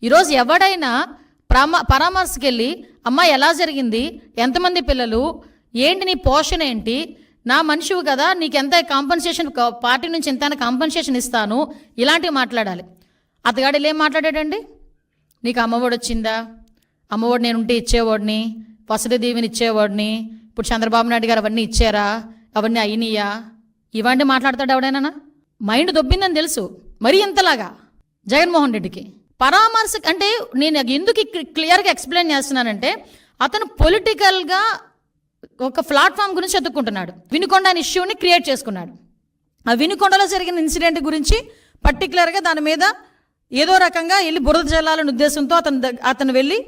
ఈరోజు ఎవడైనా పరామర్శకి వెళ్ళి అమ్మ ఎలా జరిగింది, ఎంతమంది పిల్లలు, ఏంటి నీ పోషణ ఏంటి, నా మనిషివి కదా, నీకు ఎంత కాంపన్సేషన్, పార్టీ నుంచి ఎంత కాంపన్సేషన్ ఇస్తాను, ఇలాంటివి మాట్లాడాలి. అతగాడు ఏం మాట్లాడాడండి? నీకు అమ్మఒడి వచ్చిందా, అమ్మఒడి నేను ఉంటే ఇచ్చేవాడిని, వసతి దీవెని ఇచ్చేవాడిని, ఇప్పుడు చంద్రబాబు నాయుడు గారు అవన్నీ ఇచ్చారా, అవన్నీ అయినాయా, ఇవన్నీ మాట్లాడతాడు ఎవడైనా? మైండ్ దొబ్బిందని తెలుసు. మరీ ఇంతలాగా జగన్మోహన్ రెడ్డికి పరామర్శ అంటే నేను ఎందుకు క్లియర్గా ఎక్స్ప్లెయిన్ చేస్తున్నానంటే, అతను పొలిటికల్గా ఒక ప్లాట్ఫామ్ గురించి ఎత్తుక్కుంటున్నాడు. వినుకొండ అనే ఇష్యూని క్రియేట్ చేసుకున్నాడు. ఆ వినుకొండలో జరిగిన ఇన్సిడెంట్ గురించి పర్టికులర్గా దాని మీద ఏదో రకంగా వెళ్ళి బురద జల్లాలనే ఉద్దేశంతో అతను వెళ్ళి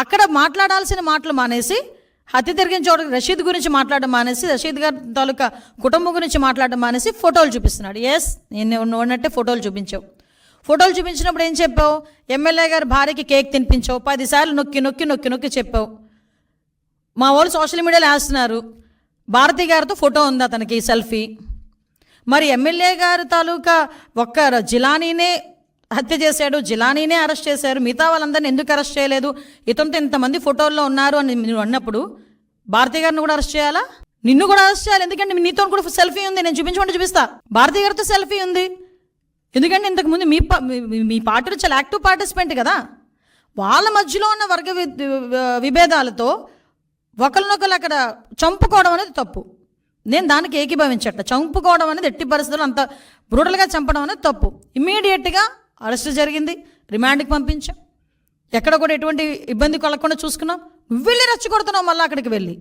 అక్కడ మాట్లాడాల్సిన మాటలు మానేసి, హత్య జరిగిన చోట రషీద్ గురించి మాట్లాడడం మానేసి, రషీద్ గారి తాలూకా కుటుంబం గురించి మాట్లాడడం మానేసి ఫోటోలు చూపిస్తున్నాడు. ఎస్, నేను ఉన్నట్టే ఫోటోలు చూపించావు. ఫోటోలు చూపించినప్పుడు ఏం చెప్పావు? ఎమ్మెల్యే గారి భార్యకి కేక్ తినిపించావు. 10 సార్లు నొక్కి నొక్కి నొక్కి నొక్కి చెప్పావు. మా వాళ్ళు సోషల్ మీడియాలో వేస్తున్నారు, భారతి గారితో ఫోటో ఉంది అతనికి సెల్ఫీ. మరి ఎమ్మెల్యే గారి తాలూకా ఒక్క జిలానీనే హత్య చేశాడు, జిలానీనే అరెస్ట్ చేశారు, మిగతా వాళ్ళందరినీ ఎందుకు అరెస్ట్ చేయలేదు, ఇతనితో ఇంతమంది ఫోటోల్లో ఉన్నారు అని నువ్వు అన్నప్పుడు భారతి గారిని కూడా అరెస్ట్ చేయాలా? నిన్ను కూడా అరెస్ట్ చేయాలి. ఎందుకంటే నీతో కూడా సెల్ఫీ ఉంది, నేను చూపించమంటే చూపిస్తా. భారతి గారితో సెల్ఫీ ఉంది. ఎందుకంటే ఇంతకుముందు మీ పార్టీలో చాలా యాక్టివ్ పార్టిసిపెంట్ కదా. వాళ్ళ మధ్యలో ఉన్న వర్గ విభేదాలతో ఒకరినొకరు అక్కడ చంపుకోవడం అనేది తప్పు. నేను దానికి ఏకీభవించట. చంపుకోవడం అనేది ఎట్టి పరిస్థితుల్లో అంత బ్రూటల్గా చంపడం అనేది తప్పు. ఇమ్మీడియట్గా అరెస్ట్ జరిగింది, రిమాండ్కి పంపించాం. ఎక్కడ కూడా ఎటువంటి ఇబ్బంది కలగకుండా చూసుకున్నాం. నువ్వు వెళ్ళి రెచ్చగొడుతున్నావు మళ్ళీ అక్కడికి వెళ్ళి.